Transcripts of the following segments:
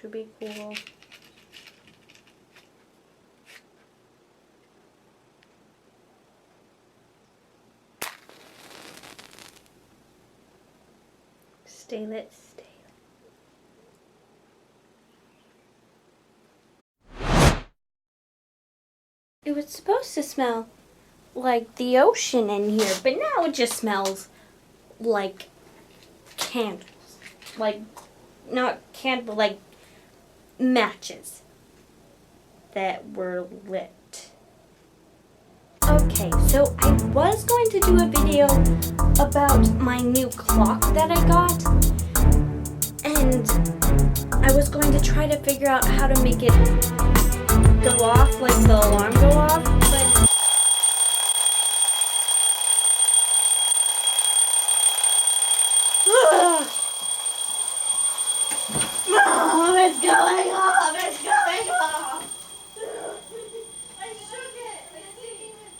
would be cool. Stay lit, stay lit. It was supposed to smell like the ocean in here, but now it just smells like candles. Like, not candle, like matches that were lit. Okay, so I was going to do a video about my new clock that I got, and I was going to try to figure out how to make it go off, like the alarm go off, but Mom, it's going off! It's going off! I shook it! I didn't even...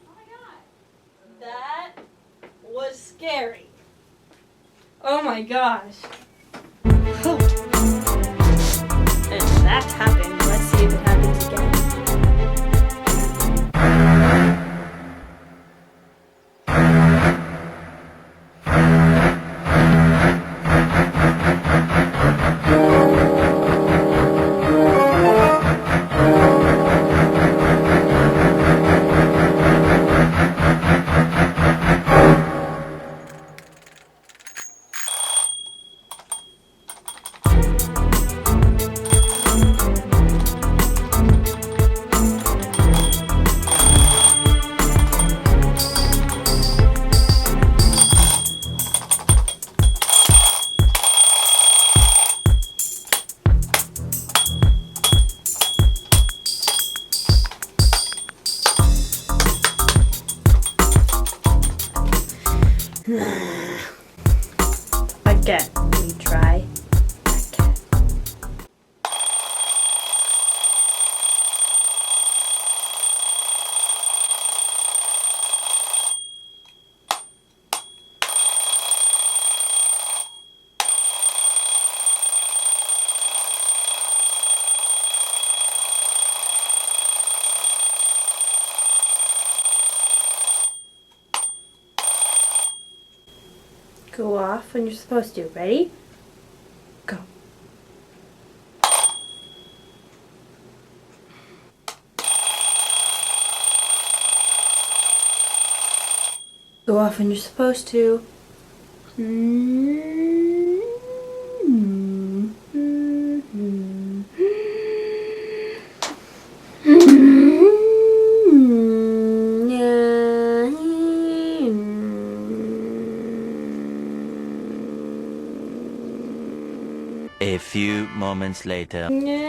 Oh my god. That was scary. Oh my gosh. And that happened. Let's see if it happens again. Again, we try again. Go off when you're supposed to. Ready? Go. Go off when you're supposed to. A few moments later. And ring.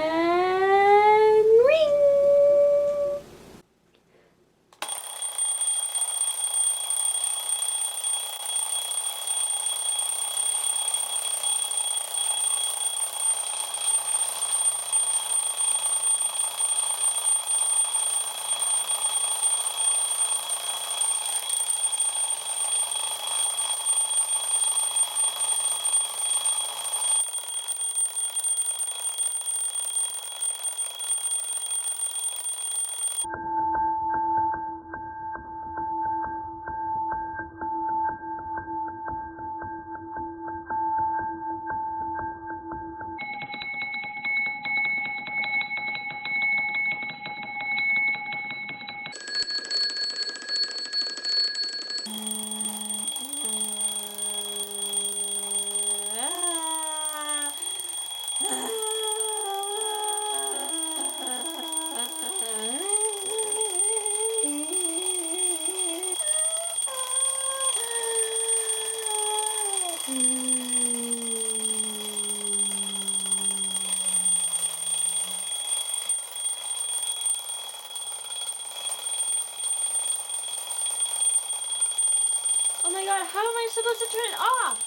Oh my god, how am I supposed to turn it off?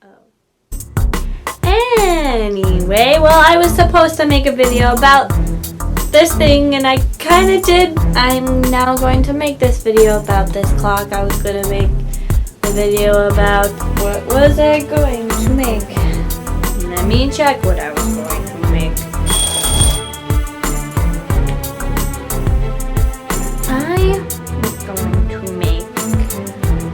Oh. Anyway, well, I was supposed to make a video about this thing, and I kind of did. I'm now going to make this video about this clock. I was going to make a video about what was I going to make. Let me check what I was going to make. I was going to make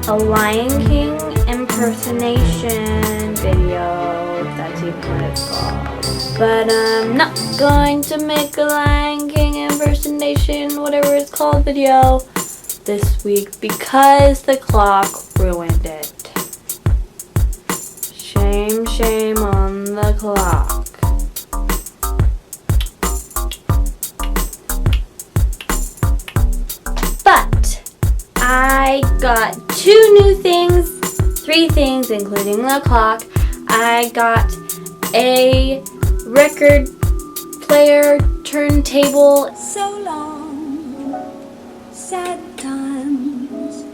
a Lion King impersonation video, if that's even what it's called. But I'm not going to make a Lion King impersonation, whatever it's called, video this week because the clock ruined it. Shame, shame on the clock. But I got 2 new things, 3 things including the clock. I got a record player turntable. So long, sad times,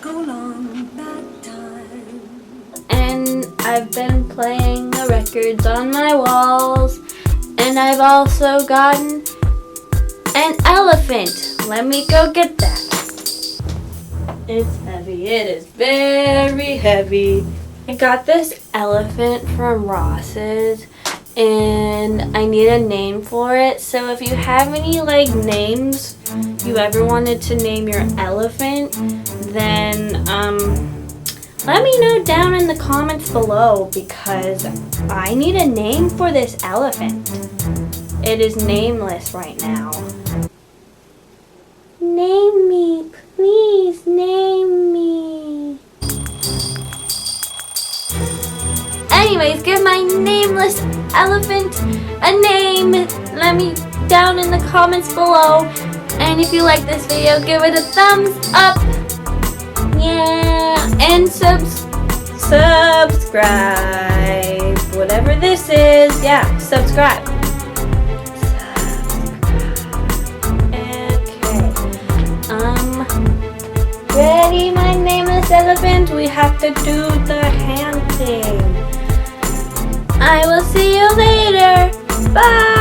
go long, bad times. And I've been playing the records on my walls. And I've also gotten an elephant. Let me go get that. It's heavy. It is very heavy. I got this elephant from Ross's and I need a name for it. So if you have any names you ever wanted to name your elephant, then let me know down in the comments below because I need a name for this elephant. It is nameless right now. Name me, please name me. Anyways, give my nameless elephant a name. Let me down in the comments below. And if you like this video, give it a thumbs up. Yeah, and subscribe. Whatever this is, yeah, subscribe. Ready, my nameless elephant? We have to do the hand thing. I will see you later. Bye.